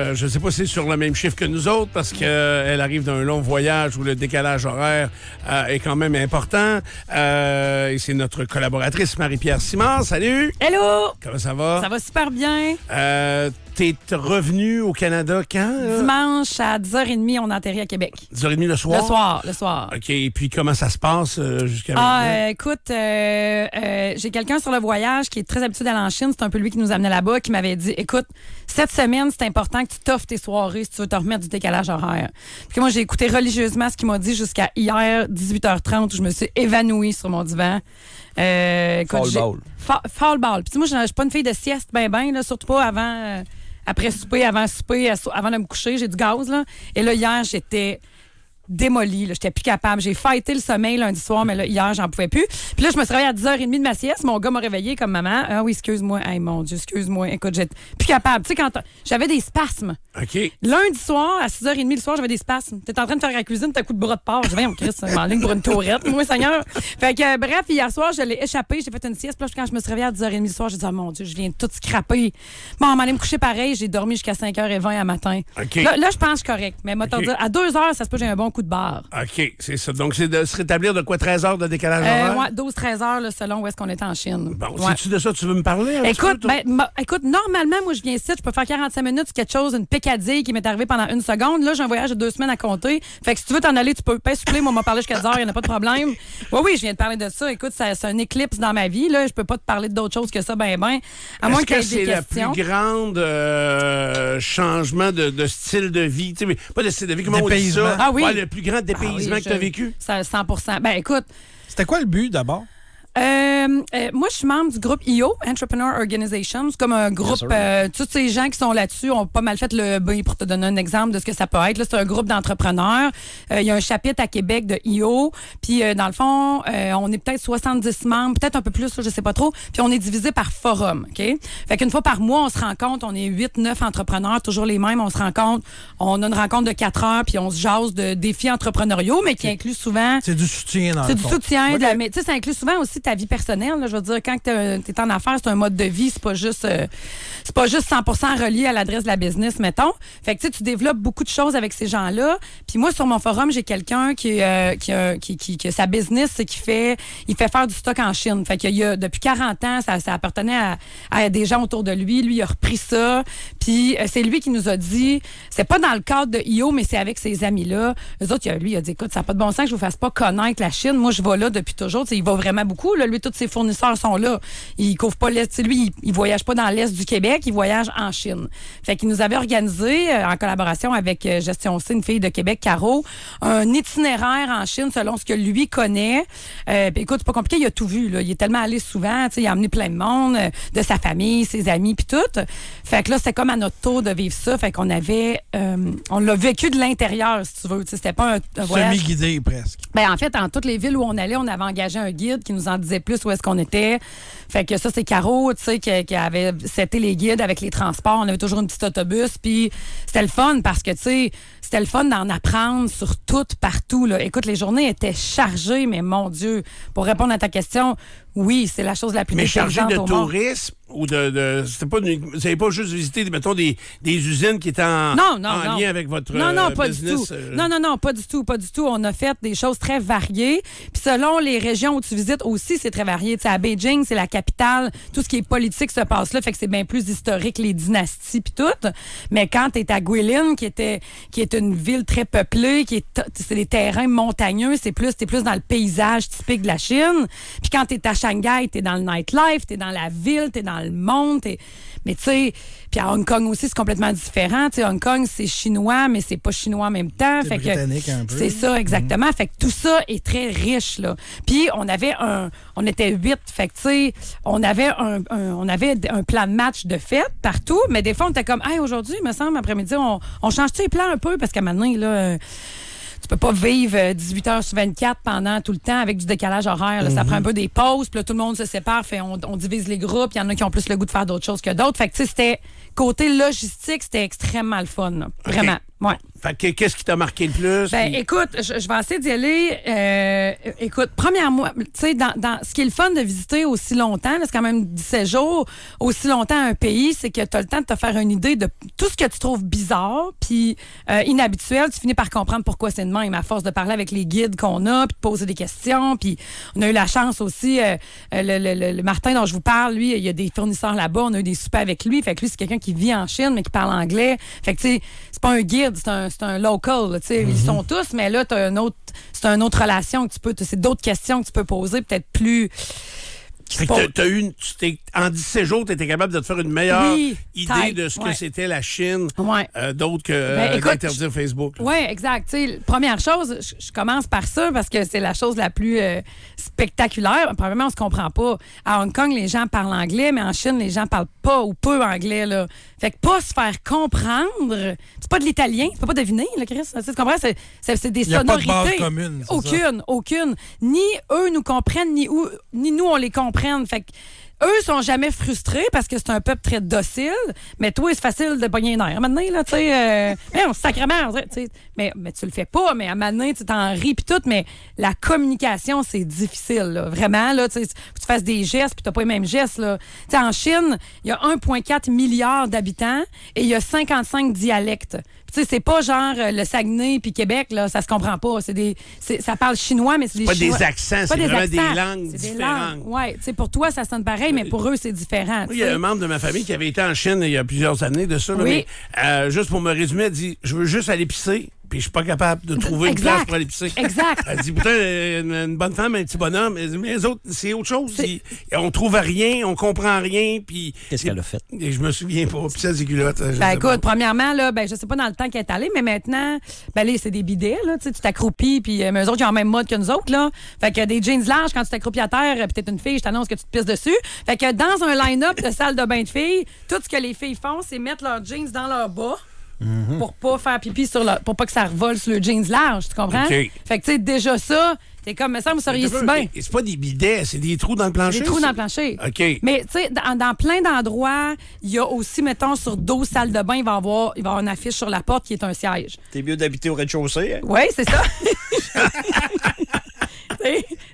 Je ne sais pas si c'est sur le même chiffre que nous autres parce qu'elle arrive d'un long voyage où le décalage horaire est quand même important. Et c'est notre collaboratrice Marie-Pierre Simard. Salut! Hello! Comment ça va? Ça va super bien. T'es revenu au Canada quand? Dimanche à 10h30, on atterrit à Québec. 10h30 le soir? Le soir. OK. Et puis comment ça se passe jusqu'à maintenant? Écoute, j'ai quelqu'un sur le voyage qui est très habitué d'aller en Chine. C'est un peu lui qui nous amenait là-bas, qui m'avait dit, écoute, cette semaine, c'est important que tu t'offres tes soirées si tu veux te remettre du décalage horaire. Puis moi, j'ai écouté religieusement ce qu'il m'a dit jusqu'à hier, 18h30, où je me suis évanouie sur mon divan. Fall ball. Fall ball. Puis moi, je suis pas une fille de sieste, là, surtout pas avant... après souper, avant souper, avant de me coucher, j'ai du gaz, là. Et là, hier, j'étais démolie, là. J'étais plus capable. J'ai fighté le sommeil lundi soir, mais là, hier, j'en pouvais plus. Puis là, je me suis réveillée à 10h30 de ma sieste. Mon gars m'a réveillée comme maman. Ah oui, excuse-moi. Hey, mon Dieu, excuse-moi. Écoute, j'étais plus capable. Tu sais, quand j'avais des spasmes. OK. Lundi soir, à 6h30 le soir, j'avais des spasmes. T'es en train de faire la cuisine, t'as un coup de bras de porc. Je vais, on Christ, en ligne pour une tourette. Moi, Seigneur. Fait que, bref, hier soir, je l'ai échappé. J'ai fait une sieste. Puis là, quand je me suis réveillée à 10h30 le soir, j'ai dit, oh mon Dieu, je viens de tout scraper. Bon, on m'allait me coucher pareil. J'ai dormi jusqu'à 5h20 à matin. OK. Là, je pense que je suis correct. Mais moi, dire, à 2h, ça se peut que j'ai un bon coup de barre. OK, c'est ça. Donc, c'est de se rétablir de quoi, 13 heures de décalage horaire? Ouais, 12-13 heures, là, selon où est-ce qu'on était en Chine. Bon, Ouais. c'est-tu de ça que tu veux me parler? Écoute, normalement, moi, je viens ici, je peux faire 45 minutes, quelque chose, une pécadille qui m'est arrivée pendant une seconde. Là, j'ai un voyage de 2 semaines à compter. Fait que si tu veux t'en aller, tu peux pas suppléer. Moi, on m'a parlé jusqu'à 10 heures, il n'y en a pas de problème. Oui, je viens de parler de ça. Écoute, c'est un éclipse dans ma vie, là. Je peux pas te parler d'autre chose que ça, ben. À moins Est-ce que que c'est des questions. le plus grand changement de style de vie? Tu sais, pas de style de vie, comment on dit ça? Ah oui. Ouais, le plus grand dépaysement que tu as vécu? Ça, 100%. Ben, écoute. C'était quoi le but d'abord? Moi, je suis membre du groupe EO, Entrepreneur Organization. C'est comme un groupe, tous ces gens qui sont là-dessus ont pas mal fait le B pour te donner un exemple de ce que ça peut être. Là, c'est un groupe d'entrepreneurs. Il y a un chapitre à Québec de EO. Puis, dans le fond, on est peut-être 70 membres, peut-être un peu plus, là, je sais pas trop. Puis, on est divisé par forum, OK? Fait qu'une fois par mois, on se rencontre. On est 8-9 entrepreneurs, toujours les mêmes. On se rencontre. On a une rencontre de 4 heures, puis on se jase de défis entrepreneuriaux, mais qui inclut souvent... C'est du soutien, dans le C'est du fond. soutien. Okay. Mais tu sais, ça inclut souvent aussi ta vie personnelle. Là, je veux dire, quand tu es en affaires, c'est un mode de vie. C'est pas juste 100% relié à l'adresse de la business, mettons. Fait que tu développes beaucoup de choses avec ces gens-là. Puis moi, sur mon forum, j'ai quelqu'un qui a sa business, c'est il fait faire du stock en Chine. Fait qu'il y a depuis 40 ans, ça appartenait à des gens autour de lui. Lui, il a repris ça. Puis c'est lui qui nous a dit, c'est pas dans le cadre de IO, mais c'est avec ses amis-là. Eux autres, lui, il a dit, écoute, ça n'a pas de bon sens que je vous fasse pas connaître la Chine. Moi, je vais là depuis toujours. T'sais, il va vraiment beaucoup. Là. Lui, tous ses fournisseurs sont là. Il couvre pas l'Est. Lui, il voyage pas dans l'Est du Québec, il voyage en Chine. Fait qu'il nous avait organisé, en collaboration avec Gestion C, une fille de Québec, Caro, un itinéraire en Chine selon ce que lui connaît. Puis écoute, c'est pas compliqué, il a tout vu. Là. Il est tellement allé souvent. Il a emmené plein de monde, de sa famille, ses amis, puis tout. Fait que là, c'était comme à notre tour de vivre ça. Fait qu'on avait... on l'a vécu de l'intérieur, si tu veux. C'était pas un voyage... Semi-guidé, presque. Ben, en fait, dans toutes les villes où on allait, on avait engagé un guide qui nous en disait plus où est-ce qu'on était. Fait que ça, c'est Caro, tu sais, qui avait seté les guides avec les transports. On avait toujours un petit autobus. Puis c'était le fun parce que, tu sais, c'était le fun d'en apprendre sur tout, partout. Là. Écoute, les journées étaient chargées, mais mon Dieu, pour répondre à ta question, oui, c'est la chose la plus dépaysante au monde. Mais chargé de tourisme ou vous n'avez pas juste visité, mettons, des usines qui étaient en lien avec votre pas business? Du tout. Non, pas du tout. On a fait des choses très variées. Puis selon les régions où tu visites aussi, c'est très varié. T'sais, à Beijing, c'est la capitale. Tout ce qui est politique se passe là. Fait que c'est bien plus historique, les dynasties puis tout. Mais quand tu es à Guilin, qui est une ville très peuplée, c'est des terrains montagneux, t'es plus dans le paysage typique de la Chine. Puis quand tu es à Shanghai, t'es dans le nightlife, t'es dans la ville, t'es dans le monde. Mais tu sais, puis à Hong Kong aussi, c'est complètement différent. Tu sais, Hong Kong, c'est chinois, mais c'est pas chinois en même temps. C'est britannique un peu. C'est ça, exactement. Fait que tout ça est très riche, là. Puis on était 8. Fait que tu sais, on avait un plan de match de fête partout, mais des fois, on était comme, hey, aujourd'hui, il me semble, après-midi, on change-tu les plans un peu? Parce qu'à maintenant, là... Tu peux pas vivre 18 heures sur 24 pendant tout le temps avec du décalage horaire. Là. Ça prend un peu des pauses, puis là, tout le monde se sépare, on divise les groupes. Il y en a qui ont plus le goût de faire d'autres choses que d'autres. Fait que, tu sais, côté logistique, c'était extrêmement le fun. Là. Vraiment. Ouais. Fait que qu'est-ce qui t'a marqué le plus? Ben, Puis- écoute, je vais essayer d'y aller. Écoute, premièrement, tu sais, dans ce qui est le fun de visiter aussi longtemps, là, c'est quand même 17 jours, aussi longtemps un pays, c'est que tu as le temps de te faire une idée de tout ce que tu trouves bizarre, puis inhabituel. Tu finis par comprendre pourquoi c'est de même, à force de parler avec les guides qu'on a, puis de poser des questions. Puis on a eu la chance aussi, le Martin dont je vous parle, lui, il y a des fournisseurs là-bas, on a eu des soupers avec lui. Fait que lui, c'est quelqu'un qui vit en Chine, mais qui parle anglais. Fait que, tu sais, c'est pas un guide, c'est un local, là, tu sais. Ils sont tous, mais là, c'est une autre relation que tu peux, c'est d'autres questions que tu peux poser, peut-être plus. Fait que en 17 jours, tu étais capable de te faire une meilleure idée de ce que c'était la Chine, d'autre que d'interdire Facebook. Oui, exact. T'sais, première chose, je commence par ça parce que c'est la chose la plus spectaculaire. Probablement, on se comprend pas. À Hong Kong, les gens parlent anglais, mais en Chine, les gens parlent pas ou peu anglais. Là. Fait que pas se faire comprendre, c'est pas de l'italien, tu peux pas deviner, là, Chris. Tu comprends? C'est des sonorités. Il n'y a pas de base commune. Aucune. Ni eux nous comprennent, ni nous, on les comprenne. Fait que eux sont jamais frustrés parce que c'est un peuple très docile, mais toi, c'est facile de pogner un air. Maintenant, là, tu sais, sacrément, tu sais, mais tu le fais pas, mais à un moment donné, tu t'en ris pis tout, mais la communication, c'est difficile, là. Vraiment, là, tu sais, tu fasses des gestes puis t'as pas les mêmes gestes, là. Tu sais, en Chine, il y a 1,4 milliard d'habitants et il y a 55 dialectes. Tu sais, c'est pas genre le Saguenay puis Québec, là, ça se comprend pas. Ça parle chinois, mais c'est des chinois. Pas des accents, c'est vraiment des langues différentes. Oui, tu sais, pour toi, ça sonne pareil, mais pour eux, c'est différent. Il y a un membre de ma famille qui avait été en Chine il y a plusieurs années de ça. Là, mais, juste pour me résumer, elle dit, je veux juste aller pisser. Puis je suis pas capable de trouver une place pour aller pisser. Exact. Elle dit, putain, une bonne femme, un petit bonhomme. Elle dit, mais les autres, c'est autre chose. On trouve rien, on comprend rien. Puis qu'est-ce qu'elle a fait? Et je me souviens pas. Puis ça, c'est culottes. Écoute, premièrement, là, je sais pas dans le temps qu'elle est allée, mais maintenant, là, c'est des bidets, là. Tu t'accroupis, puis eux autres, ils ont le même mode que nous autres, là. Fait que des jeans larges, quand tu t'accroupis à terre, puis t'es une fille, je t'annonce que tu te pisses dessus. Fait que dans un line-up de salle de bain de filles, tout ce que les filles font, c'est mettre leurs jeans dans leur bas. Pour pas faire pipi pour pas que ça revole sur le jeans large, tu comprends? Okay. Fait que tu sais, déjà ça, t'es comme, mais ça, vous seriez si bien. C'est pas des bidets, c'est des trous dans le plancher. Des trous dans le plancher. OK. Mais tu sais, dans plein d'endroits, il y a aussi, mettons, sur 12 salles de bain, il va y avoir une affiche sur la porte qui est un siège. T'es mieux d'habiter au rez-de-chaussée, hein? Oui, c'est ça.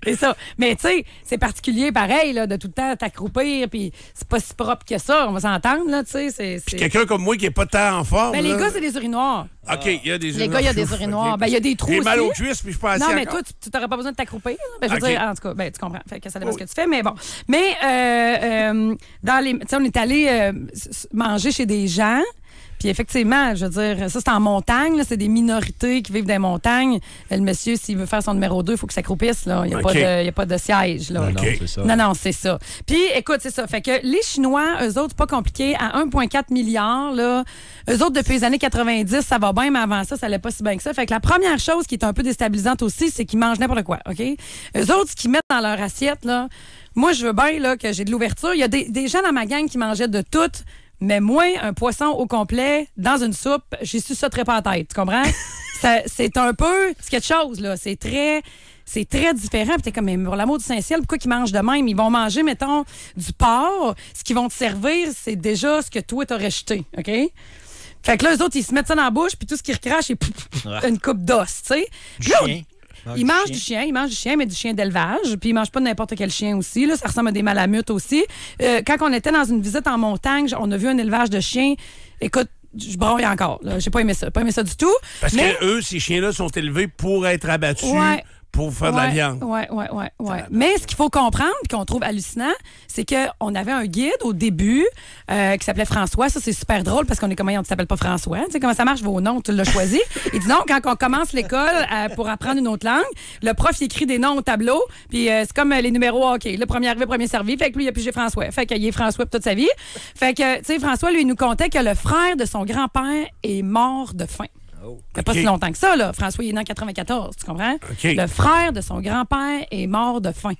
C'est ça. Mais tu sais, c'est particulier pareil, là, de tout le temps t'accroupir, puis c'est pas si propre que ça, on va s'entendre, là, tu sais. Puis quelqu'un comme moi qui est pas tant en forme. Ben, les gars, c'est des urinoirs. OK, il y a des urinoirs. Les gars, il y a des urinoirs. Ben, il y a des trous. J'ai aussi. mal aux cuisses, puis je suis pas assis. Non, mais encore. toi, tu n'aurais pas besoin de t'accroupir. Ben, je veux dire, en tout cas, ben, tu comprends. Fait que ça dépend ce que tu fais, mais bon. Mais, tu sais, on est allé manger chez des gens. Puis effectivement, je veux dire, ça, c'est en montagne. Là, c'est des minorités qui vivent dans les montagnes. Le monsieur, s'il veut faire son numéro 2, il faut qu'il s'accroupisse. Là. Il n'y a pas de siège. Là. Non, c'est ça. Non, c'est ça. Puis, écoute, c'est ça. Fait que les Chinois, eux autres, c'est pas compliqué. À 1,4 milliard, là, eux autres, depuis les années 90, ça va bien, mais avant ça, ça allait pas si bien que ça. Fait que la première chose qui est un peu déstabilisante aussi, c'est qu'ils mangent n'importe quoi, OK? Eux autres, ce qu'ils mettent dans leur assiette, là, moi, je veux bien là, que j'ai de l'ouverture. Il y a des gens dans ma gang qui mangeaient de tout. Mais moi, un poisson au complet, dans une soupe, j'ai su ça très pas en tête. Tu comprends? C'est un peu... C'est quelque chose, là. C'est très différent. Puis t'es comme, mais pour l'amour du Saint-Ciel, pourquoi ils mangent de même? Ils vont manger, mettons, du porc. Ce qu'ils vont te servir, c'est déjà ce que toi, t'aurais jeté. OK? Fait que là, eux autres, ils se mettent ça dans la bouche, puis tout ce qu'ils recrachent, c'est une coupe d'os, tu sais. Chien. Ils mangent du chien, mais du chien d'élevage. Puis ils mangent pas n'importe quel chien aussi. Là, ça ressemble à des malamutes aussi. Quand on était dans une visite en montagne, on a vu un élevage de chiens. Écoute, je broye encore. J'ai pas aimé ça. Pas aimé ça du tout. Parce que eux, ces chiens-là sont élevés pour être abattus. Ouais. Pour faire de la viande. Oui. Mais ce qu'il faut comprendre, et qu'on trouve hallucinant, c'est qu'on avait un guide au début qui s'appelait François. Ça, c'est super drôle parce qu'on est comme, on ne s'appelle pas François. Tu sais comment ça marche, vos noms, tu l'as choisi. Il dit non, quand on commence l'école pour apprendre une autre langue, le prof, il écrit des noms au tableau, puis c'est comme les numéros hockey. Le premier arrivé, premier servi. Fait que lui, il a pigé François. Fait qu'il est François pour toute sa vie. Fait que, tu sais, François, lui, il nous contait que le frère de son grand-père est mort de faim. Ça fait pas si longtemps que ça, là. François, il est né en 94, tu comprends? Okay. Le frère de son grand-père est mort de faim.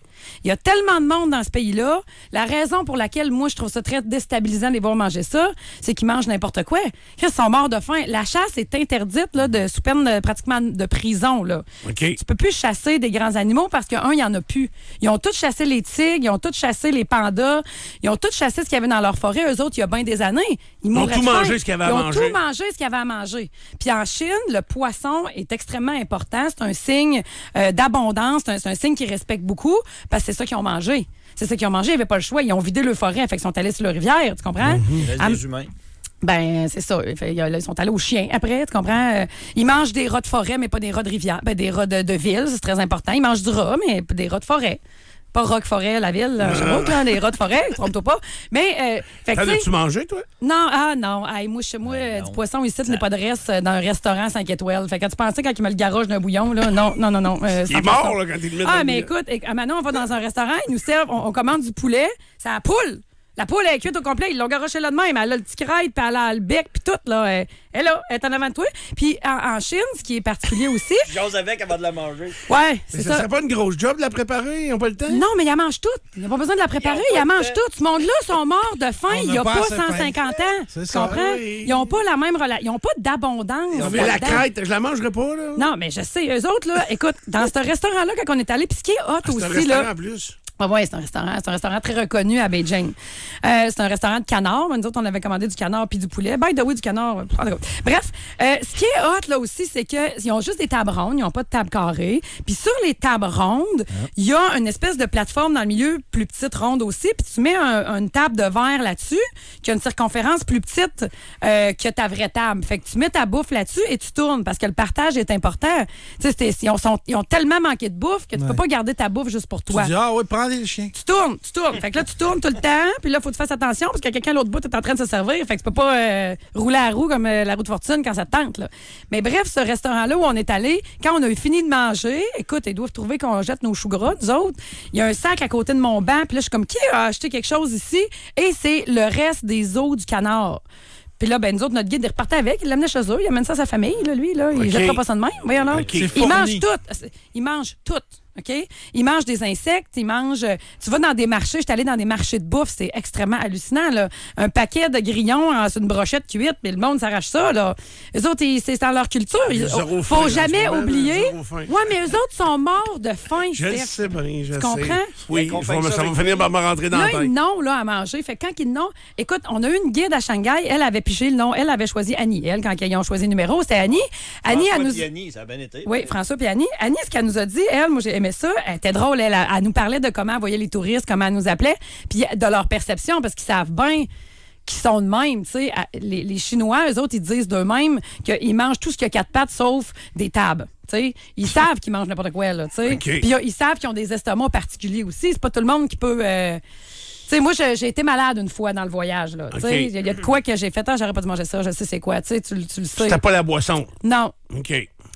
Il y a tellement de monde dans ce pays-là. La raison pour laquelle, moi, je trouve ça très déstabilisant de les voir manger ça, c'est qu'ils mangent n'importe quoi. Ils sont morts de faim. La chasse est interdite, là, sous peine pratiquement de prison, là. Okay. Tu peux plus chasser des grands animaux parce il y en a plus. Ils ont tous chassé les tigres, ils ont tous chassé les pandas, ils ont tous chassé ce qu'il y avait dans leur forêt. Eux autres, il y a bien des années. Ils ont tout mangé ce qu'il y avait à manger. Ils ont tout mangé ce qu'il y avait à manger. Puis en Chine, le poisson est extrêmement important. C'est un signe d'abondance. C'est un signe qu'ils respectent beaucoup parce que c'est ça qu'ils ont mangé. C'est ça qu'ils ont mangé. Ils n'avaient pas le choix. Ils ont vidé leur forêt. Fait qu'ils sont allés sur la rivière. Tu comprends? Il reste des humains. Ben, c'est ça. Ils sont allés aux chiens après, tu comprends? Ils mangent des rats de forêt, mais pas des rats de rivière. Ben, des rats de ville, c'est très important. Ils mangent du rat, mais des rats de forêt. Pas rock forêt, la ville, des rats de forêt, trompe-toi pas. Mais, T'en as-tu mangé, toi? Non, non. Hey, moi, chez moi, du poisson ici, ce n'est pas de reste dans un restaurant 5 étoiles. Fait que tu pensais quand il me le garoche d'un bouillon, là, non. Il est mort, là, quand il le met dans mais le bouillon. écoute, maintenant, on va dans un restaurant, ils nous servent, on commande du poulet, c'est la poule. La poule est cuite au complet. Ils l'ont garoché là de même. Elle a le petit crête, puis elle a le bec, puis tout. Là. Elle est en avant de toi. Puis en Chine, ce qui est particulier aussi... J'ose avec avant de la manger. Ouais, Mais c'est ça ça. serait pas une grosse job de la préparer? Ils n'ont pas le temps? Non, mais ils la mangent toutes. Ils n'ont pas besoin de la préparer. Ils la mangent toutes. Ce monde-là sont morts de faim il n'y a pas 150 ans. C'est Tu ça. comprends? Oui. Ils n'ont pas la même relation. Ils n'ont pas d'abondance. Non, mais la là-dedans. crête, je la mangerai pas, là. Non, mais je sais. Eux autres, là, écoute, dans ce restaurant-là, quand on est allé, puis ce qui est hot C'est un aussi, restaurant là... en plus. Oui, c'est un restaurant. C'est un restaurant très reconnu à Beijing. C'est un restaurant de canard. Nous autres, on avait commandé du canard puis du poulet. By the way, du canard. En tout cas. Bref, ce qui est hot, là aussi, c'est qu'ils ont juste des tables rondes. Ils n'ont pas de table carrée. Puis sur les tables rondes, il y a une espèce de plateforme dans le milieu, plus petite, ronde aussi. Puis tu mets une table de verre là-dessus, qui a une circonférence plus petite que ta vraie table. Fait que tu mets ta bouffe là-dessus et tu tournes parce que le partage est important. Tu sais, ils ont tellement manqué de bouffe que tu peux pas garder ta bouffe juste pour toi. Tu dis, ah oui, prends les chiens. Tu tournes. Fait que là, tu tournes tout le temps. Puis là, il faut que tu fasses attention parce que quelqu'un à l'autre bout est en train de se servir. Fait que tu peux pas rouler à roue comme la roue de fortune quand ça te tente. Là. Mais bref, ce restaurant-là où on est allé, quand on a eu fini de manger, écoute, ils doivent trouver qu'on jette nos choux gras, nous autres. Il y a un sac à côté de mon banc. Puis là, je suis comme, qui a acheté quelque chose ici? Et c'est le reste des os du canard. Puis là, ben, nous autres, notre guide, il repartait avec. Il l'amenait chez eux. Il amène ça à sa famille, là, lui. Là. Il jettera pas ça de même. Voyons là. Okay. Il mange tout. Il mange tout. OK? Ils mangent des insectes, ils mangent... Tu vas dans des marchés, je suis allée dans des marchés de bouffe, c'est extrêmement hallucinant, là. Un paquet de grillons sur une brochette cuite, puis le monde s'arrache ça, là. Eux autres, c'est dans leur culture. Zéro Faut faim, jamais en ce moment, oublier... zéro faim. Ouais, mais eux autres sont morts de faim, Je le Steph. sais bien, je sais. comprends? Oui, Qu'on ça fait ça va avec finir par me rentrer dans Là, la tête. ils n'ont là, à manger. Fait que quand ils n'ont... Écoute, on a eu une guide à Shanghai. Elle avait piché le nom. Elle avait choisi Annie. Elle, quand ils ont choisi le numéro, c'était Annie. Annie, elle nous... Yanni, ça a bien été. Oui, François puis Annie. Annie, ce qu'elle nous a dit, elle, moi, j'ai aimé ça. Elle était drôle. Elle nous parlait de comment elle voyait les touristes, comment elle nous appelait, puis de leur perception, parce qu'ils savent bien qu'ils sont de même. Tu sais, les Chinois, eux autres, ils disent d'eux-mêmes qu'ils mangent tout ce qui a 4 pattes, sauf des tables. Tu sais, ils savent qu'ils mangent n'importe quoi, là. Tu sais. OK. Puis ils savent qu'ils ont des estomacs particuliers aussi. C'est pas tout le monde qui peut... Tu sais, moi, j'ai été malade une fois dans le voyage, là. Tu sais, OK. il y a de quoi que j'ai fait. Ah, j'aurais pas dû manger ça. Je sais c'est quoi. Tu sais, tu le sais. C'était pas la boisson. Non. OK.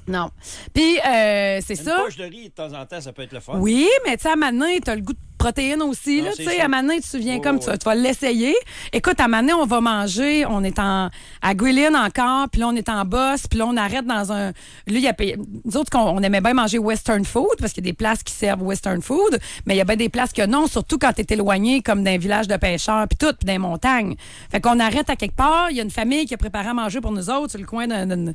Non. Puis, c'est Une ça. poche de riz, de temps en temps, ça peut être le fun. Oui, mais tu sais, à Manin, tu as le goût de protéines aussi. Non, Là, c'est tu sais, ça. à Manin, tu te souviens comme ouais. tu vas l'essayer. Écoute, à Manin, on va manger. On est à Grillin encore, puis là, on est en boss, puis là, on arrête dans un... Lui, il a payé... Nous autres, on aimait bien manger western food, parce qu'il y a des places qui servent western food, mais il y a bien des places que non, surtout quand tu es éloigné, comme d'un village de pêcheurs, puis tout, puis dans les montagnes. Fait qu'on arrête à quelque part. Il y a une famille qui a préparé à manger pour nous autres sur le coin d'un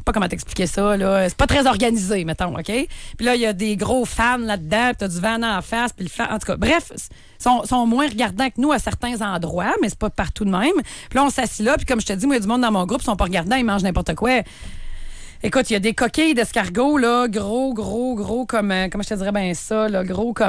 pas comment t'expliquer ça, là. C'est pas très organisé, mettons, OK? Puis là, il y a des gros fans là-dedans, puis t'as du vent en face, puis le fan... En tout cas, bref, sont moins regardants que nous à certains endroits, mais c'est pas partout de même. Puis là, on s'assit là, puis comme je te dis, moi, il y a du monde dans mon groupe, ils sont pas regardants, ils mangent n'importe quoi. Écoute, il y a des coquilles d'escargots, là, gros, comme je te dirais bien ça, là, gros de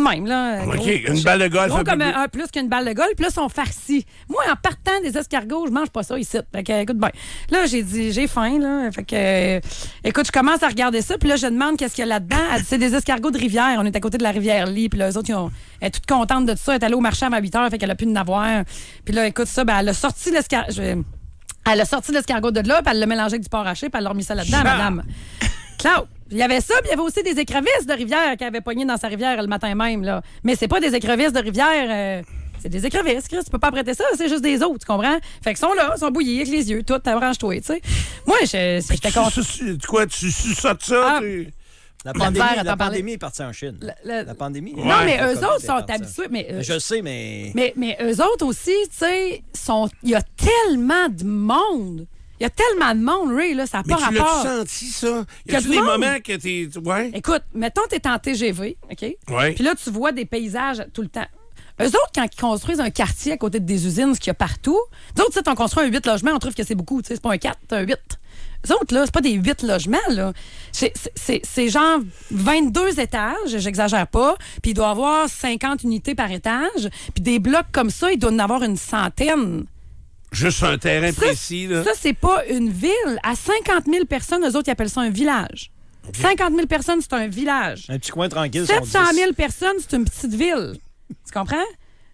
même, là. OK, Gros, une balle de golf. gros un peu comme plus. un plus qu'une balle de golf, puis là, ils sont farcis. Moi, en partant des escargots, je mange pas ça ici. Fait que, écoute, ben, là, j'ai dit, j'ai faim, là. Fait que, écoute, je commence à regarder ça, puis là, je demande qu'est-ce qu'il y a là-dedans. Elle dit, c'est des escargots de rivière. On est à côté de la rivière Lee, puis là, eux autres, elle est toute contente de ça. Elle est allée au marché avant 8 heures, fait qu'elle a pu en avoir. Puis là, écoute, ça, ben, elle a sorti l'escargot. Elle a sorti l'escargot de là, puis elle l'a mélangé avec du porc haché, puis elle l'a remis ça là-dedans, madame. Claude, il y avait ça, puis il y avait aussi des écrevisses de rivière qu'elle avait pognées dans sa rivière le matin même, là. Mais c'est pas des écrevisses de rivière, c'est des écrevisses, Chris. Tu peux pas prêter ça, c'est juste des os, tu comprends? Fait qu'ils sont là, ils sont bouillis avec les yeux, tout, t'arranges-toi, tu sais. Moi, j'étais contente. Tu suçotes ça? Ah. La Faire, pandémie, attends, parler. Est partie en Chine. La pandémie. Non, mais la eux COVID autres est sont partie en- habitués, mais... Je sais, mais... Mais eux autres aussi, tu sais, il y a tellement de monde. Il y a tellement de monde, Ray, là, ça n'a Mais pas tu rapport. l'as senti, ça? Y Y a a-tu du des monde. moments que t'es... Ouais? Écoute, mettons, t'es en TGV, OK? Ouais. Puis là, tu vois des paysages tout le temps. Eux autres, quand ils construisent un quartier à côté des usines, ce qu'il y a partout, nous autres, tu sais, on construit un 8 logements, on trouve que c'est beaucoup, tu sais, c'est pas un 4, c'est un 8. eux autres, là, c'est pas des 8 logements, là. C'est genre 22 étages, j'exagère pas, puis il doit y avoir 50 unités par étage, puis des blocs comme ça, il doit en avoir une centaine. Juste un terrain précis, là. Ça, c'est pas une ville. À 50 000 personnes, eux autres, ils appellent ça un village. 50 000 personnes, c'est un village. Un petit coin tranquille. 700 000 personnes, c'est une petite ville. Tu comprends?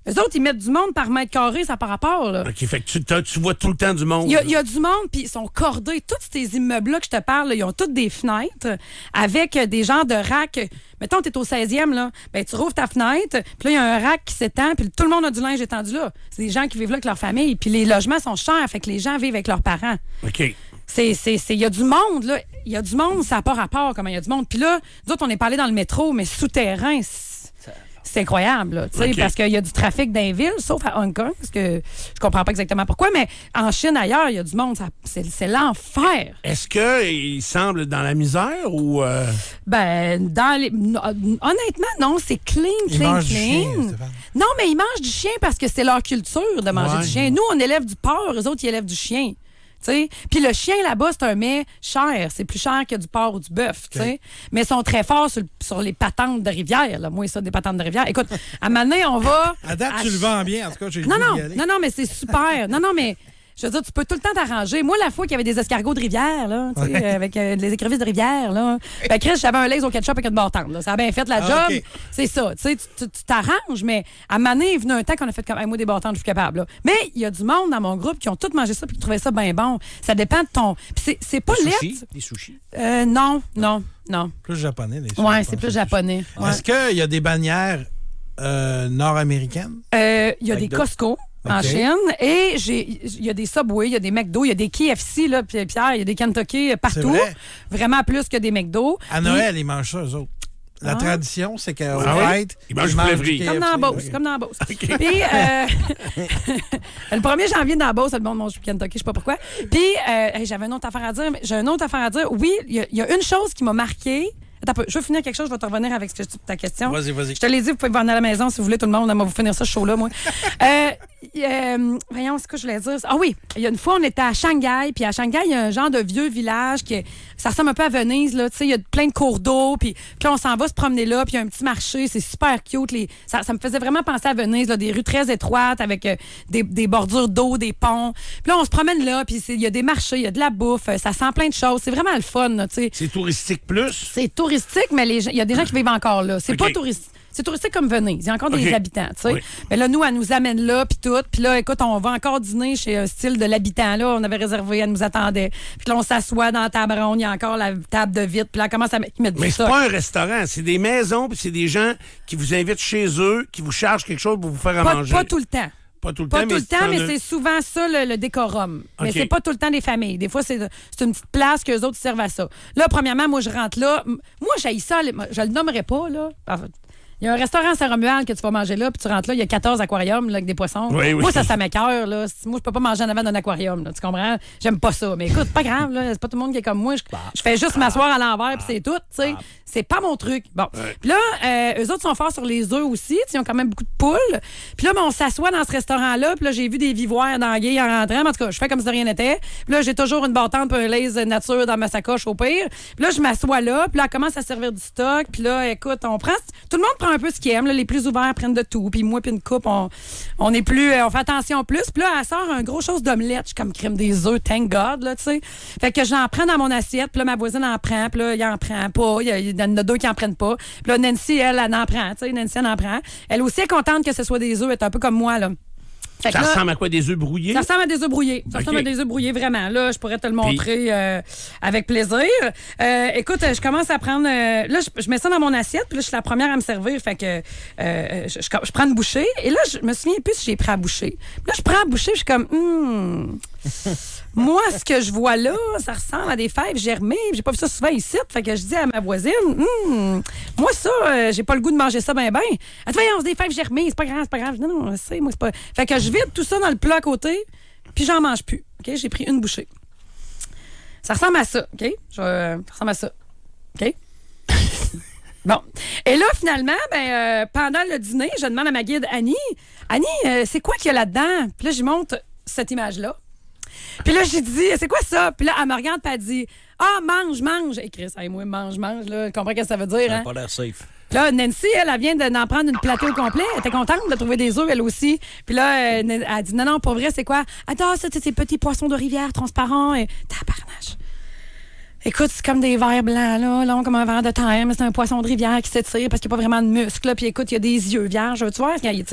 Eux autres, ils mettent du monde par mètre carré, ça n'a pas rapport, là. OK, fait que tu vois tout le temps du monde. Il y a du monde, puis ils sont cordés. Tous ces immeubles-là que je te parle, là, ils ont toutes des fenêtres avec des genres de racks. Mettons, tu es au 16e, là. Ben, tu rouvres ta fenêtre, puis là, il y a un rack qui s'étend, puis tout le monde a du linge étendu là. C'est des gens qui vivent là avec leur famille, puis les logements sont chers, fait que les gens vivent avec leurs parents. OK. Il y a du monde, là. Il y a du monde, ça n'a pas rapport comment il y a du monde. Puis là, nous autres, on est pas allés dans le métro, mais souterrain, c'est incroyable, là, OK. parce qu'il y a du trafic dans les villes, sauf à Hong Kong, parce que je comprends pas exactement pourquoi, mais en Chine, ailleurs, il y a du monde. C'est l'enfer. Est-ce qu'il semble dans la misère ou... Ben, honnêtement, non, c'est clean. Ils mangent du chien, Stéphane. Non, mais ils mangent du chien parce que c'est leur culture de manger Ouais. du chien. Nous, on élève du porc, eux autres, ils élèvent du chien. T'sais. Puis le chien là-bas, c'est un mets cher. C'est plus cher que du porc ou du bœuf. Okay. Mais ils sont très forts sur les patentes de rivière. Là. Moi, ça, des patentes de rivière. Écoute, à un moment donné, on va. À date, tu le vends bien. En tout cas, j'ai Non, le goût non, d'y aller. non, mais c'est super. Non, mais. Je veux dire, tu peux tout le temps t'arranger. Moi, la fois qu'il y avait des escargots de rivière, là, tu sais, avec les écrevisses de rivière, là. Ben, Chris, j'avais un laisse au ketchup avec une bartende, là. Ça a bien fait la job. OK. C'est ça. Tu sais, tu t'arranges, mais à un moment donné, il est venu un temps qu'on a fait comme, hey, moi, des bartendes, je suis capable, là. Mais il y a du monde dans mon groupe qui ont tous mangé ça puis qui trouvaient ça bien bon. Ça dépend de ton. Puis c'est pas Des sushis. non. Plus japonais, les Ouais, choses, c'est je plus pense. japonais. Ouais. Est-ce qu'il y a des bannières nord-américaines? Il y a des McDo. Costco en OK. Chine et il y a des Subway, il y a des McDo, il y a des KFC, là, Pierre, il y a des Kentucky partout. vrai? Vraiment plus que des McDo. À Noël, ils mangent ça, eux autres. La tradition, c'est qu'au Ah oui? fête, Ils mangent du poulet frit. Comme dans la Beauce, comme dans la Beauce. Puis, le 1er janvier dans la Beauce, le monde mange Kentucky, je sais pas pourquoi. Puis, j'avais une autre affaire à dire. J'ai une autre affaire à dire. Oui, il y a une chose qui m'a marquée. Attends un peu, je vais finir quelque chose, je vais te revenir avec ta question. Vas-y. Je te l'ai dit, vous pouvez venir à la maison si vous voulez, tout le monde. On va vous finir ça, ce show-là, moi. Voyons, c'est quoi je voulais dire? Ah oui, il y a une fois, on était à Shanghai, puis à Shanghai, il y a un genre de vieux village qui ça ressemble un peu à Venise, là. Tu sais, il y a plein de cours d'eau, puis là, on s'en va se promener là, puis il y a un petit marché, c'est super cute. Ça me faisait vraiment penser à Venise, là, des rues très étroites avec des bordures d'eau, des ponts. Puis là, on se promène là, puis il y a des marchés, il y a de la bouffe, ça sent plein de choses. C'est vraiment le fun, là, tu sais. C'est touristique plus? C'est touristique, mais il y a des gens qui vivent encore là. C'est OK. pas touristique. C'est touristique comme Venise. Il y a encore des OK. habitants, tu sais. Oui. Mais là, nous, elle nous amène là, puis tout. Puis là, écoute, on va encore dîner chez un style de l'habitant, là. On avait réservé, elle nous attendait. Puis là, on s'assoit dans la table ronde, il y a encore la table de vitre. Puis là, elle commence à mettre du Mais c'est stock. pas un restaurant, c'est des maisons, puis c'est des gens qui vous invitent chez eux, qui vous chargent quelque chose pour vous faire à manger. Pas tout le temps. Pas tout le Pas temps, tout le temps, mais t'en as- c'est souvent ça le décorum. Mais OK. c'est pas tout le temps des familles. Des fois, c'est une petite place qu'eux autres servent à ça. Là, premièrement, moi, je rentre là. Moi, j'haïs ça. Je le nommerai pas, là. Il y a un restaurant à Saint-Romuald que tu vas manger là, puis tu rentres là, il y a 14 aquariums là, avec des poissons. Oui, oui. Moi, ça m'écoeure, là. Moi, je peux pas manger en avant d'un aquarium, là. Tu comprends? J'aime pas ça. Mais écoute, pas grave, là. C'est pas tout le monde qui est comme moi. Je fais juste m'asseoir à l'envers, puis c'est tout, tu sais. C'est pas mon truc. Bon. Puis là, eux autres sont forts sur les œufs aussi. Ils ont quand même beaucoup de poules. Puis là, ben, on s'assoit dans ce restaurant-là. Puis là, j'ai vu des vivoires dans la guille en rentrant. En tout cas, je fais comme si rien n'était. Puis là, j'ai toujours une bâtante puis un laise nature dans ma sacoche au pire. Puis là, je m'assois là. Puis là, elle commence à servir du stock. Puis là, écoute, tout le monde prend un peu ce qu'il aime. Là, les plus ouverts prennent de tout. Puis moi, puis une coupe, on est plus, on fait attention plus. Puis là, elle sort un gros chose d'omelette. Je suis comme crème des œufs, thank God, là, tu sais. Fait que j'en prends dans mon assiette. Puis là, ma voisine en prend. Puis là, il en prend pas. Il y en a deux qui en prennent pas. Puis là, Nancy, elle en prend. Tu sais, Nancy, elle en prend. Elle aussi est contente que ce soit des œufs. Elle est un peu comme moi, là. Fait que Ça là, ressemble à quoi, des œufs brouillés? ça ressemble à des œufs brouillés. Ça OK. ressemble à des œufs brouillés, vraiment. Là, je pourrais te le montrer avec plaisir. Écoute, je commence à prendre... là, je mets ça dans mon assiette, puis là, je suis la première à me servir. Fait que je prends une bouchée. Et là, je me souviens plus si j'ai pris à boucher. Puis là, je prends à boucher, puis je suis comme... Moi, ce que je vois là, ça ressemble à des fèves germées. J'ai pas vu ça souvent ici. Fait que je dis à ma voisine, moi, ça, j'ai pas le goût de manger ça ben. Elle dit, voyons, c'est des fèves germées, c'est pas grave. Non, c'est moi, c'est pas. Fait que je vide tout ça dans le plat à côté, puis j'en mange plus. OK? J'ai pris une bouchée. Ça ressemble à ça, OK? Ça ressemble à ça. OK? Bon. Et là, finalement, pendant le dîner, je demande à ma guide Annie, c'est quoi qu'il y a là-dedans? Puis là, je montre cette image-là. Puis là, j'ai dit, c'est quoi ça? Puis là, elle me regarde, puis elle dit, mange. Et Chris, moi, mange, là. Tu comprends ce que ça veut dire, Ça hein? n'a pas l'air safe. Puis là, Nancy, elle vient d'en prendre une platée au complet. Elle était contente de trouver des œufs, elle aussi. Puis là, elle dit, non, pour vrai, c'est quoi? Attends, ça, c'est ces petits poissons de rivière transparents. Et tabarnache. Écoute, c'est comme des vers blancs, là, long comme un ver de terre, mais c'est un poisson de rivière qui s'étire parce qu'il n'y a pas vraiment de muscles. Puis écoute, il y a des yeux vierges. Tu vois, il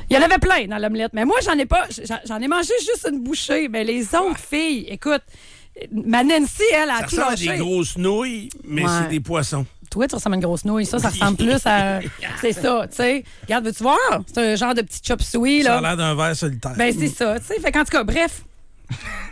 y en avait plein dans l'omelette. Mais moi, j'en ai mangé juste une bouchée. Mais les autres filles, écoute, ma Nancy, elle a tout lâché. Ça ressemble à des grosses nouilles, mais c'est des poissons. Toi, tu ressembles à une grosse nouille. Ça ressemble plus à... C'est ça, tu sais. Regarde, veux-tu voir? C'est un genre de petit chop suey, là. Ça a l'air d'un verre solitaire. Ben, c'est ça, tu sais. Fait qu'en tout cas, bref.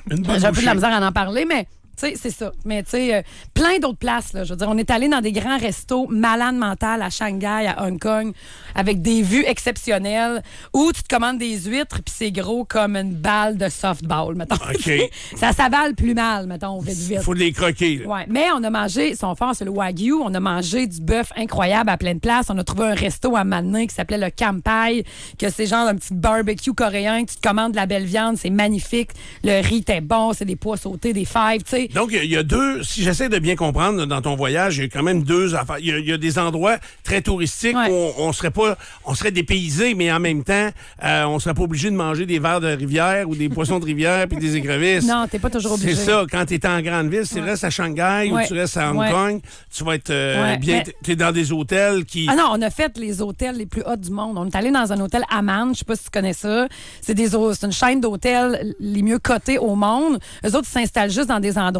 J'ai un peu de la misère à en parler, mais... Tu sais, c'est ça. Mais tu sais, plein d'autres places, là. Je veux dire, on est allé dans des grands restos malades mentales à Shanghai, à Hong Kong, avec des vues exceptionnelles, où tu te commandes des huîtres, puis c'est gros comme une balle de softball, mettons. OK. Ça s'avale plus mal, mettons, vite. Il faut les croquer. Là. Ouais. Mais on a mangé, ils sont forts, c'est le Wagyu. On a mangé du bœuf incroyable à plein de places. On a trouvé un resto à Manning qui s'appelait le Kampai, que c'est genre un petit barbecue coréen, que tu te commandes de la belle viande, c'est magnifique. Le riz était bon, c'est des pois sautés, des fèves, tu sais. Donc, il y a deux, si j'essaie de bien comprendre, dans ton voyage, il y a quand même deux affaires. Il y a des endroits très touristiques où on serait dépaysé, mais en même temps, on serait pas obligé de manger des vers de rivière ou des poissons de rivière puis des écrevisses. Non, t'es pas toujours obligé. C'est ça, quand t'es en grande ville, si tu restes à Shanghai ou tu restes à Hong Kong, tu vas être bien, t'es dans des hôtels qui... Ah non, on a fait les hôtels les plus hauts du monde. On est allé dans un hôtel Amman, je sais pas si tu connais ça. C'est une chaîne d'hôtels les mieux cotés au monde. Eux autres, ils s'installent juste dans des endroits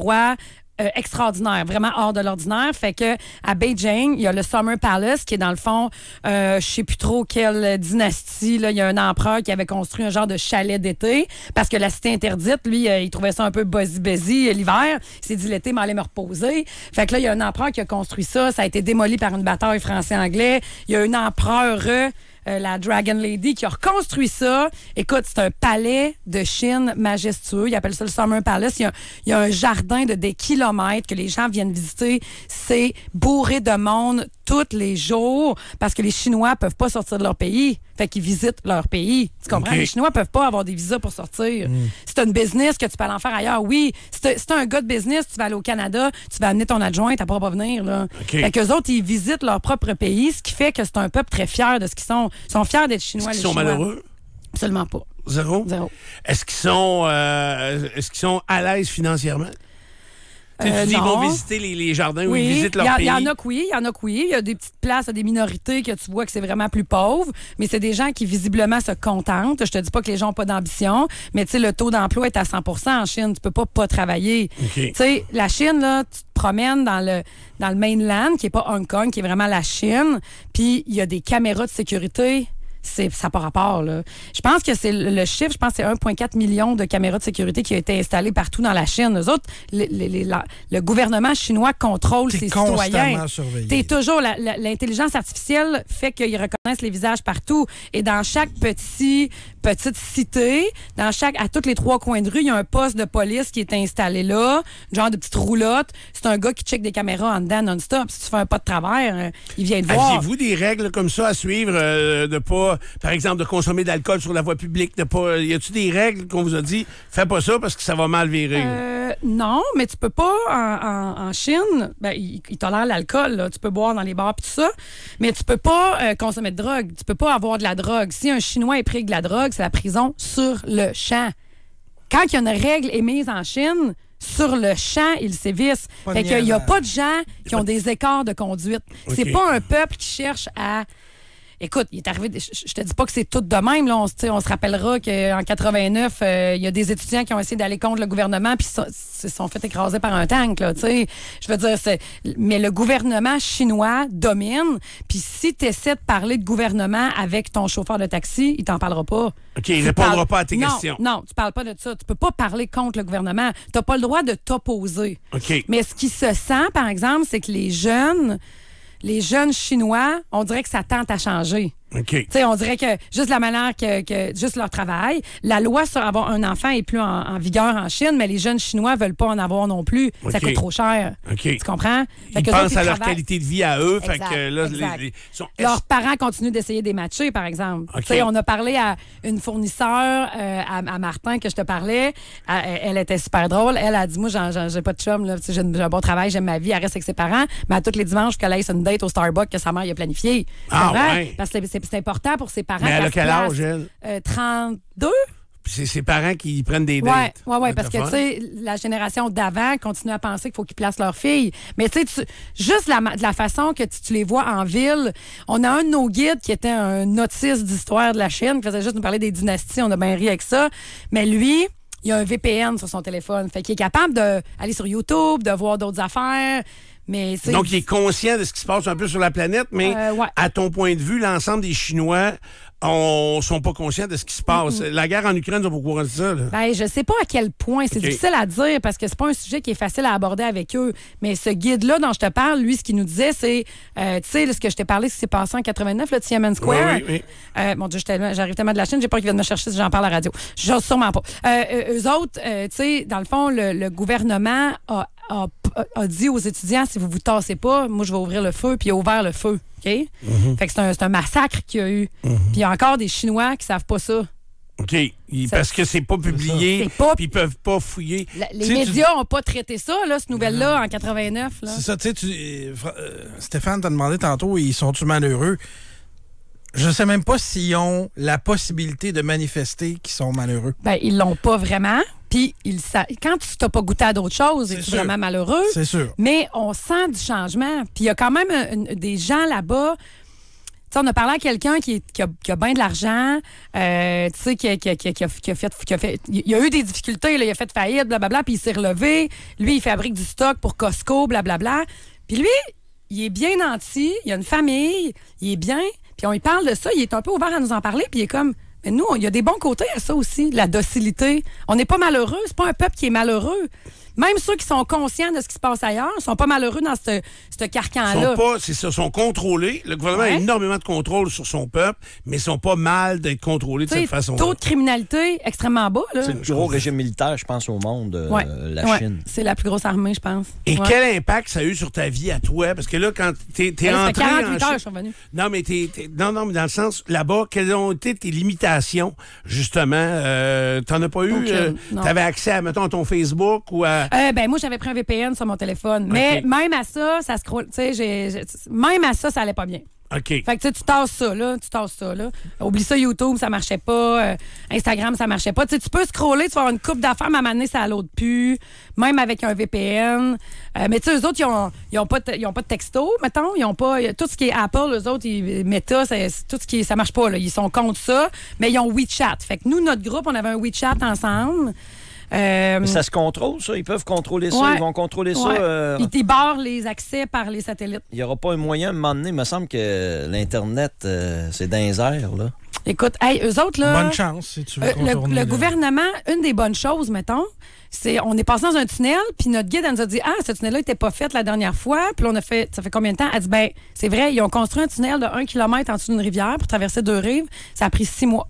extraordinaire, vraiment hors de l'ordinaire. Fait que à Beijing, il y a le Summer Palace qui est dans le fond, je sais plus trop quelle dynastie. Là, il y a un empereur qui avait construit un genre de chalet d'été parce que la cité interdite, lui, il trouvait ça un peu busy l'hiver. Il s'est dit l'été, m'allais me reposer. Fait que là, il y a un empereur qui a construit ça. Ça a été démoli par une bataille français-anglais. Il y a une empereur la Dragon Lady qui a reconstruit ça. Écoute, c'est un palais de Chine majestueux. Ils appellent ça le Summer Palace. Il y a un jardin de des kilomètres que les gens viennent visiter. C'est bourré de monde tous les jours parce que les Chinois peuvent pas sortir de leur pays. Fait qu'ils visitent leur pays. Tu comprends? Okay. Les Chinois peuvent pas avoir des visas pour sortir. C'est une business que tu peux aller en faire ailleurs. Oui, c'est un gars de business, tu vas aller au Canada, tu vas amener ton adjoint, t'as pas à venir. Là. Okay. Fait qu'eux autres, ils visitent leur propre pays, ce qui fait que c'est un peuple très fier de ce qu'ils sont. Ils sont fiers d'être Chinois. Est-ce qu'ils sont malheureux? Absolument pas. Zéro? Est-ce qu'ils sont à l'aise financièrement? Tu dis ils vont visiter les jardins où ils visitent leur pays. Il y en a que oui. Il y a des petites places, des minorités que tu vois que c'est vraiment plus pauvre, mais c'est des gens qui visiblement se contentent. Je te dis pas que les gens n'ont pas d'ambition, mais tu sais, le taux d'emploi est à 100% en Chine. Tu peux pas travailler. Okay. Tu sais, la Chine, là, tu te promènes dans le mainland, qui est pas Hong Kong, qui est vraiment la Chine, puis il y a des caméras de sécurité. Ça n'a pas rapport, là. Je pense que c'est le chiffre, je pense que c'est 1,4 million de caméras de sécurité qui ont été installées partout dans la Chine. Eux autres, le gouvernement chinois contrôle ses citoyens. T'es toujours, l'intelligence artificielle fait qu'ils reconnaissent les visages partout. Et dans chaque petite cité, à tous les 3 coins de rue, il y a un poste de police qui est installé là, genre de petite roulotte. C'est un gars qui check des caméras en dedans non-stop. Si tu fais un pas de travers, il vient te voir. Aviez-vous des règles comme ça à suivre, de pas, par exemple, de consommer de l'alcool sur la voie publique, y a-tu des règles qu'on vous a dit, fais pas ça parce que ça va mal virer? Non, mais tu peux pas en Chine, ils tolèrent l'alcool, là. Tu peux boire dans les bars et tout ça, mais tu peux pas consommer de drogue, tu peux pas avoir de la drogue. Si un Chinois est pris avec de la drogue, c'est la prison sur le champ. Quand il y a une règle émise en Chine, sur le champ, ils sévissent. Fait qu'il n'y a pas de gens qui ont des écarts de conduite. Okay. C'est pas un peuple qui cherche à... Écoute, il est arrivé, je te dis pas que c'est tout de même. Là, on se rappellera qu'en 89, il y a des étudiants qui ont essayé d'aller contre le gouvernement puis se sont fait écraser par un tank. Là, je veux dire, mais le gouvernement chinois domine. Puis si tu essaies de parler de gouvernement avec ton chauffeur de taxi, il t'en parlera pas. OK, il répondra pas à tes questions. Non, tu parles pas de ça. Tu peux pas parler contre le gouvernement. Tu n'as pas le droit de t'opposer. OK. Mais ce qui se sent, par exemple, c'est que les jeunes Chinois, on dirait que ça tente à changer. OK. Tu sais, on dirait que juste la manière que juste leur travail, la loi sur avoir un enfant est plus en vigueur en Chine, mais les jeunes Chinois veulent pas en avoir non plus. Ça coûte trop cher. OK. Tu comprends? Ils pensent à leur qualité de vie à eux. Fait que là, leurs parents continuent d'essayer des matchs, par exemple. OK. Tu sais, on a parlé à une fournisseur, à Martin, que je te parlais. Elle était super drôle. Elle a dit, moi, j'ai pas de chum, là. J'ai un bon travail, j'aime ma vie, elle reste avec ses parents. Mais à tous les dimanches, qu'elle aille sur une date au Starbucks que sa mère a planifié. Ouais. Parce que c'est important pour ses parents. Mais elle a quel âge, elle? 32. Puis c'est ses parents qui prennent des dates. Oui, parce que, tu sais, la génération d'avant continue à penser qu'il faut qu'ils placent leur fille. Mais, tu sais, juste de la façon que tu les vois en ville, on a un de nos guides qui était un autiste d'histoire de la Chine, qui faisait juste nous parler des dynasties. On a bien ri avec ça. Mais lui, il a un VPN sur son téléphone. Fait qu'il est capable d'aller sur YouTube, de voir d'autres affaires. Mais, donc, il est conscient de ce qui se passe un peu sur la planète, mais à ton point de vue, l'ensemble des Chinois sont pas conscients de ce qui se passe. La guerre en Ukraine, ils sont pas au courant de ça. Là. Ben, je sais pas à quel point. C'est difficile à dire parce que c'est pas un sujet qui est facile à aborder avec eux. Mais ce guide-là dont je te parle, lui, ce qu'il nous disait, c'est, tu sais, ce que je t'ai parlé, ce qui s'est passé en 89, le Tiananmen Square. Oui. Mon Dieu, j'arrive tellement de la Chine, j'ai peur qu'ils viennent me chercher si j'en parle à la radio. J'ose sûrement pas. Eux autres, tu sais, dans le fond, le gouvernement a dit aux étudiants, si vous vous tassez pas, moi, je vais ouvrir le feu, puis il a ouvert le feu. OK? Fait que c'est un massacre qu'il y a eu. Puis il y a encore des Chinois qui savent pas ça. OK. Parce que c'est pas publié, puis ils peuvent pas fouiller. Les médias n'ont pas traité ça, là, cette nouvelle-là, en 89. Là. C'est ça, tu sais, Stéphane t'a demandé tantôt, ils sont-tu malheureux? Je sais même pas s'ils ont la possibilité de manifester qu'ils sont malheureux. Ben, ils l'ont pas vraiment. Puis, quand tu n'as pas goûté à d'autres choses, es-tu vraiment malheureux? C'est sûr. Mais on sent du changement. Puis, il y a quand même des gens là-bas. Tu sais, on a parlé à quelqu'un qui a bien de l'argent, tu sais, qui a fait. Il y a eu des difficultés, là, il a fait faillite, blablabla, puis il s'est relevé. Lui, il fabrique du stock pour Costco, blablabla. Puis lui, il est bien nanti, il a une famille, il est bien. Puis on lui parle de ça, il est un peu ouvert à nous en parler, puis il est comme, mais nous, il y a des bons côtés à ça aussi, la docilité. On n'est pas malheureux, c'est pas un peuple qui est malheureux. Même ceux qui sont conscients de ce qui se passe ailleurs sont pas malheureux dans ce carcan-là. Ils sont contrôlés. Le gouvernement a énormément de contrôle sur son peuple, mais ils sont pas mal d'être contrôlés de cette façon-là. Taux de criminalité extrêmement bas. Là. C'est le plus gros régime militaire, je pense, au monde, la Chine. C'est la plus grosse armée, je pense. Et quel impact ça a eu sur ta vie à toi? Parce que là, quand t'es entré en 48 heures, Chine... je suis revenu. Non, mais mais dans le sens, là-bas, quelles ont été tes limitations, justement? T'en as pas eu? T'avais accès à, mettons, à ton Facebook ou à... Ben, moi, j'avais pris un VPN sur mon téléphone. Mais même à ça, ça scroll. Tu sais, même à ça allait pas bien. OK. Fait que tu tasses ça, là. Oublie ça, YouTube, ça marchait pas. Instagram, ça marchait pas. Tu sais, tu peux scroller, tu vas avoir une coupe d'affaires, mais à un moment donné, ça l'autre plus. Même avec un VPN. Mais tu sais, eux autres, ils ont pas de texto, mettons. Ils ont pas... Tout ce qui est Apple, eux autres, Meta, tout ce qui ça marche pas, là. Ils sont contre ça. Mais ils ont WeChat. Fait que nous, notre groupe, on avait un WeChat ensemble. Mais ça se contrôle, ça? Ils peuvent contrôler ça? Ils vont contrôler ça? Ils barrent les accès par les satellites. Il n'y aura pas un moyen, à un moment donné, il me semble que l'Internet, c'est dans les airs, là. Écoute, eux autres, là... Bonne chance, si tu veux contourner. Le gouvernement, une des bonnes choses, mettons, c'est on est passé dans un tunnel, puis notre guide, elle nous a dit, ce tunnel-là n'était pas fait la dernière fois. Puis on a fait, ça fait combien de temps? Elle dit, ben, c'est vrai, ils ont construit un tunnel de 1 km en dessous d'une rivière pour traverser 2 rives. Ça a pris 6 mois.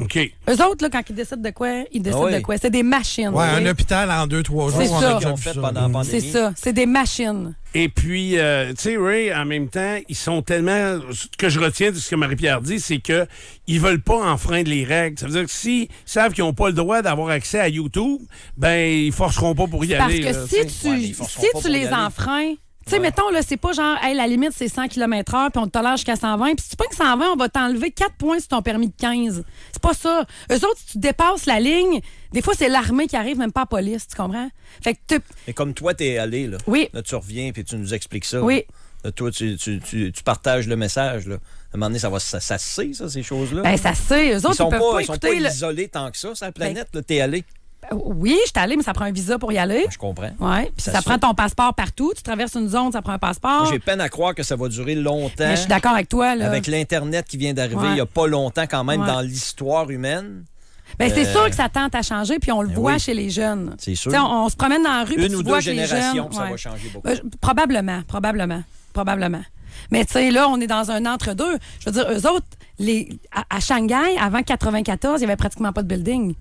OK. Eux autres, là, quand ils décident de quoi, de quoi. C'est des machines. Ouais, un hôpital en 2-3 jours. C'est ça. Ils ont fait pendant la pandémie. C'est ça. C'est des machines. Et puis, tu sais, Ray, en même temps, ils sont tellement... Ce que je retiens de ce que Marie-Pierre dit, c'est que ils veulent pas enfreindre les règles. Ça veut dire que s'ils savent qu'ils n'ont pas le droit d'avoir accès à YouTube, ben ils forceront pas pour y aller. Parce que si tu les enfreins... Tu sais, mettons, là, c'est pas genre, la limite, c'est 100 km/h, puis on te tolère jusqu'à 120. Puis si tu pognes 120, on va t'enlever 4 points sur ton permis de 15. C'est pas ça. Eux autres, si tu dépasses la ligne, des fois, c'est l'armée qui arrive, même pas la police, tu comprends? Fait que mais comme toi, t'es allé, là. Oui. Là, tu reviens, puis tu nous expliques ça. Oui. Là, toi, tu partages le message, là. À un moment donné, ça se sait, ça, ces choses-là. Ben, ça se sait. Eux autres, ils peuvent pas écouter. Ils sont pas isolés tant que ça, sur la planète, là. T'es allé. Oui, je suis allée, mais ça prend un visa pour y aller. Je comprends. Oui, puis ça prend ton passeport partout. Tu traverses une zone, ça prend un passeport. Moi, j'ai peine à croire que ça va durer longtemps. Mais je suis d'accord avec toi, là. Avec l'Internet qui vient d'arriver il n'y a pas longtemps, quand même, dans l'histoire humaine. Ben, c'est sûr que ça tente à changer, puis on le voit chez les jeunes. C'est sûr. On se promène dans la rue, puis tu vois que les jeunes... Une ou deux générations, ça va changer beaucoup. Probablement. Mais tu sais, là, on est dans un entre-deux. Je veux dire, eux autres, à Shanghai, avant 94, il n'y avait pratiquement pas de building.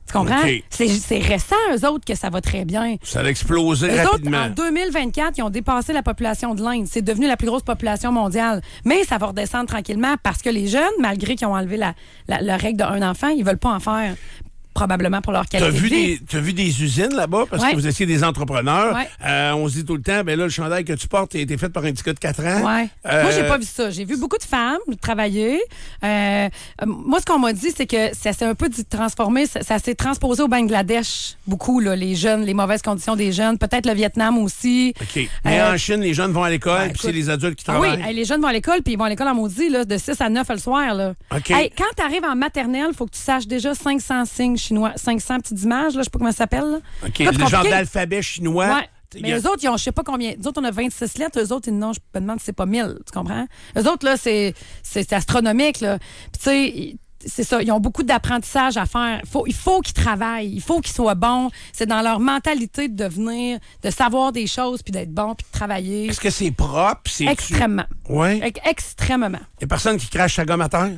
Tu comprends? OK. C'est récent, eux autres, que ça va très bien. Ça a explosé Eux autres, rapidement. en 2024, ils ont dépassé la population de l'Inde. C'est devenu la plus grosse population mondiale. Mais ça va redescendre tranquillement parce que les jeunes, malgré qu'ils ont enlevé la règle d'un enfant, ils veulent pas en faire. Probablement pour leur qualité de vie. T'as vu des usines là-bas parce que vous étiez des entrepreneurs. Ouais. On se dit tout le temps, ben là, le chandail que tu portes a été fait par un petit gars de 4 ans. Ouais. Moi, j'ai pas vu ça. J'ai vu beaucoup de femmes travailler. Moi, ce qu'on m'a dit, c'est que ça s'est un peu transformé. Ça s'est transposé au Bangladesh, beaucoup, là, les jeunes, les mauvaises conditions des jeunes. Peut-être le Vietnam aussi. OK. Mais en Chine, les jeunes vont à l'école, puis c'est les adultes qui travaillent. Oui, les jeunes vont à l'école, puis ils vont à l'école en maudit, là, de 6 à 9 le soir. Là. OK. Quand tu arrives en maternelle, il faut que tu saches déjà 500 signes chinois, 500 petites images, là, je sais pas comment ça s'appelle. Là. OK. Là, Le genre d'alphabet chinois. Ouais. Mais eux autres, ils ont je sais pas combien. Nous autres, on a 26 lettres. Eux autres, non, je me demande si c'est pas 1000. Tu comprends? Eux autres, là, c'est astronomique. Là. Puis, tu sais, c'est ça. Ils ont beaucoup d'apprentissage à faire. Il faut qu'ils travaillent. Il faut qu'ils soient bons. C'est dans leur mentalité de devenir, de savoir des choses, puis d'être bon, puis de travailler. Est-ce que c'est propre? Extrêmement. Oui. Extrêmement. Il n'y a personne qui crache sa gomme à terre?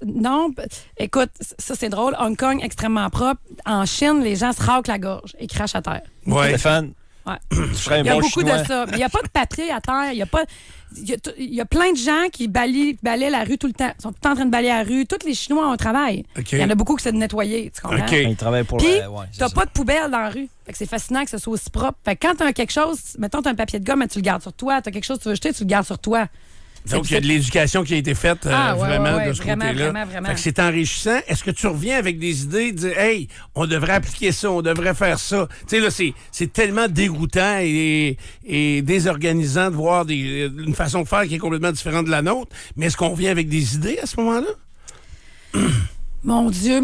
Non. Écoute, ça, c'est drôle. Hong Kong, extrêmement propre. En Chine, les gens se raclent la gorge et crachent à terre. Oui. Stéphane, Ouais. tu ferais un Il y a bon beaucoup chinois. de ça. Mais il n'y a pas de papier à terre. Il y a plein de gens qui balaient la rue tout le temps. Ils sont tout le temps en train de balayer la rue. Tous les Chinois ont un travail. OK. Il y en a beaucoup qui c'est de nettoyer. Tu comprends? OK. Ils travaillent pour Puis, ouais, c'est t'as ça. pas de poubelle dans la rue. Fait que c'est fascinant que ce soit aussi propre. Fait que quand t'as quelque chose, mettons, t'as un papier de gomme, mais tu le gardes sur toi. T'as quelque chose que tu veux jeter, tu le gardes sur toi. Donc, il y a de l'éducation qui a été faite vraiment ouais, de ce vraiment, côté-là. vraiment. Fait que c'est enrichissant. Est-ce que tu reviens avec des idées de dire, hey, on devrait appliquer ça, on devrait faire ça? Tu sais, là, c'est tellement dégoûtant et désorganisant de voir une façon de faire qui est complètement différente de la nôtre. Mais est-ce qu'on vient avec des idées à ce moment-là? Mon Dieu.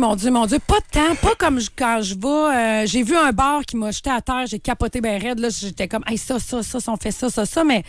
Pas tant. Pas comme quand je vais. J'ai vu un bar qui m'a jeté à terre. J'ai capoté ben raide. Là, j'étais comme, hey, ça, on fait ça. Mais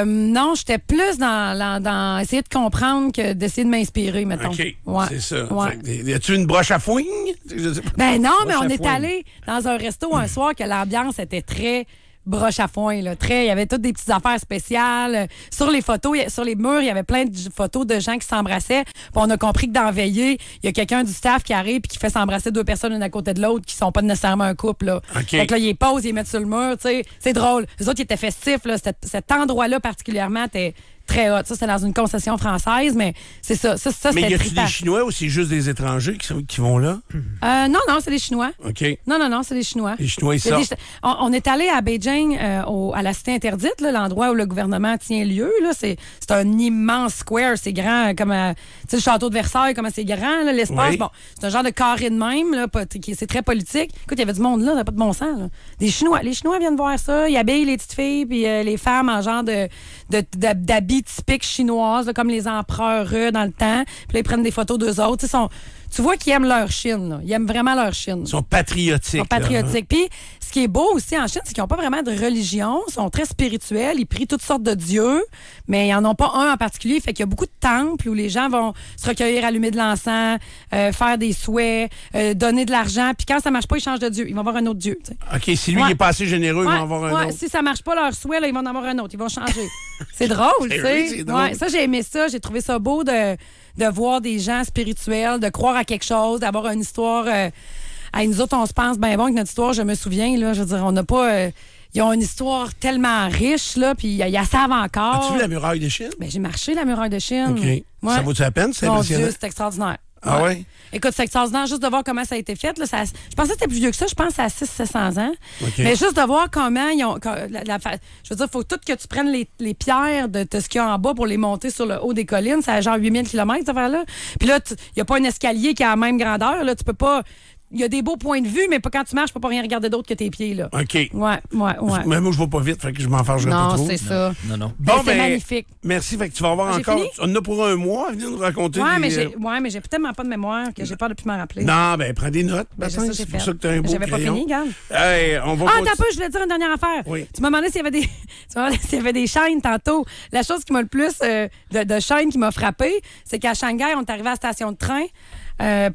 non, j'étais plus dans essayer de comprendre que d'essayer de m'inspirer, mettons. OK. Ouais. C'est ça. Ouais. Y a-tu une broche à fouine? Je sais pas. Ben non, mais Broche on à est foin. allé dans un resto un soir que l'ambiance était très broche à foin. Là. Il y avait toutes des petites affaires spéciales. Sur les photos, sur les murs, il y avait plein de photos de gens qui s'embrassaient. Puis on a compris que dans la veillée, il y a quelqu'un du staff qui arrive et qui fait s'embrasser 2 personnes l'une à côté de l'autre qui sont pas nécessairement un couple. Là. OK. Fait que là, ils les posent, ils les mettent sur le mur. T'sais. C'est drôle. Les autres, ils étaient festifs. Là. Cet endroit-là particulièrement était très hot. Ça, c'est dans une concession française, mais c'est ça. Ça Mais c'était y a-tu trippant. des Chinois ou c'est juste des étrangers qui vont là? Non, c'est des Chinois. OK. Non, c'est des Chinois. Les Chinois, ils Il y a des- sortent. on est allé à Beijing, à la Cité interdite, là, l'endroit où le gouvernement tient lieu. Là, c'est un immense square. C'est grand, comme tu sais, le château de Versailles, comment c'est grand, là, l'espace. Oui. Bon, c'est un genre de carré de même. Là, c'est très politique. Écoute, il y avait du monde là, ça n'a pas de bon sens. Là. Des Chinois. Les Chinois viennent voir ça. Ils habillent les petites filles puis les femmes en genre d'habits typiques chinoises, là, comme les empereurs dans le temps. Puis là, ils prennent des photos d'eux autres. Tu vois qu'ils aiment leur Chine. Là. Ils aiment vraiment leur Chine. Ils sont patriotiques. Ils sont patriotiques. Puis, ce qui est beau aussi en Chine, c'est qu'ils n'ont pas vraiment de religion. Ils sont très spirituels. Ils prient toutes sortes de dieux, mais ils n'en ont pas un en particulier. Fait qu'il y a beaucoup de temples où les gens vont se recueillir, allumer de l'encens, faire des souhaits, donner de l'argent. Puis quand ça marche pas, ils changent de dieu. Ils vont avoir un autre dieu. T'sais. OK, si lui Ouais. il est pas assez généreux, il va en avoir un autre. Si ça marche pas leur souhait, là, ils vont en avoir un autre. Ils vont changer. C'est drôle, tu C'est sais. vrai, c'est drôle. Ouais, ça, j'ai aimé ça. J'ai trouvé ça beau de voir des gens spirituels, de croire à quelque chose, d'avoir une histoire. Nous autres, on se pense, ben bon, que notre histoire, je me souviens, là, je veux dire, on n'a pas. Ils ont une histoire tellement riche, là, puis ils savent encore. As-tu vu la muraille de Chine? Ben, j'ai marché la muraille de Chine. OK. Ouais. Ça vaut-tu la peine? C'est Mon impressionnant. Dieu, c'est extraordinaire. Ah ouais? Écoute, c'est extraordinaire juste de voir comment ça a été fait. Là, je pensais que c'était plus vieux que ça. Je pense que c'est à 600-700 ans. OK. Mais juste de voir comment ils ont... je veux dire, il faut tout que tu prennes les pierres de ce qu'il y a en bas pour les monter sur le haut des collines. C'est à genre 8000 km, cette affaire-là. Puis là, il n'y a pas un escalier qui a la même grandeur. Là, tu peux pas... Il y a des beaux points de vue, mais pas quand tu marches, tu peux pas rien regarder d'autre que tes pieds. Là. OK. Ouais. Mais moi, je vais pas vite, fait que je m'en fargerai pas Non, trop. c'est ça. Non. Mais c'est magnifique. Merci, fait que tu vas avoir J'ai encore... fini? On en a pour un mois à venir nous raconter. Ouais, des, mais j'ai tellement pas de mémoire que j'ai peur de plus m'en rappeler. Non, ben prends des notes. Ben, Bastien, c'est ça que c'est j'ai pour fait. ça que tu as un beau J'avais pas crayon. fini, regarde. Hey, on va Attends un peu, je voulais dire une dernière affaire. Oui. Tu m'as demandé s'il y avait des, tu m'as demandé s'il y avait des chaînes tantôt. La chose qui m'a le plus de chaînes qui m'a frappé, c'est qu'à Shanghai, on est arrivé à la station de train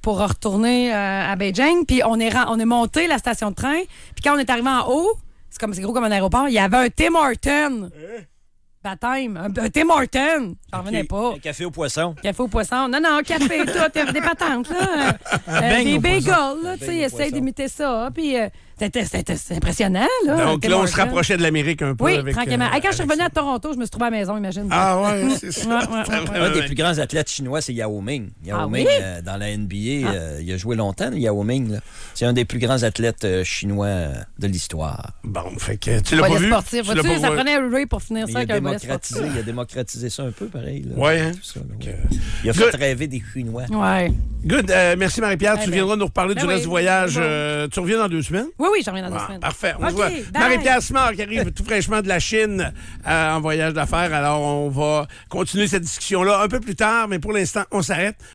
pour retourner à Beijing. Puis on est monté la station de train. Puis quand on est arrivé en haut, c'est gros comme un aéroport, il y avait un Tim Hortons. Baptême. Un Tim Hortons. J'en revenais pas. Un café au poisson. Café au poisson. Non, café, tout. Des patentes, là. Des bagels, là. Tu sais, essaye d'imiter ça. Puis c'est impressionnant, là. Donc là, on se rapprochait de l'Amérique un peu. Oui, avec, tranquillement. Quand je suis revenue à Toronto, je me suis trouvée à la maison, imagine. Ah ouais, c'est ça. Un des plus grands athlètes chinois, c'est Yao Ming. Yao Ming, dans la NBA, il a joué longtemps, Yao Ming. Là. C'est un des plus grands athlètes chinois de l'histoire. Bon, fait que tu l'as pas vu. Sportif. Tu ça prenait un Ray pour finir ça avec un volet sportif. Il a démocratisé ça un peu, pareil. Oui, hein? Il a fait rêver des Chinois. Ouais. Good. Merci, Marie-Pierre. Tu viendras nous reparler du reste du voyage. Tu reviens dans 2 semaines? Oui, je reviens dans 2 semaines. Parfait. On se voit. Marie-Pierre Simard qui arrive tout fraîchement de la Chine en voyage d'affaires. Alors, on va continuer cette discussion-là un peu plus tard, mais pour l'instant, on s'arrête.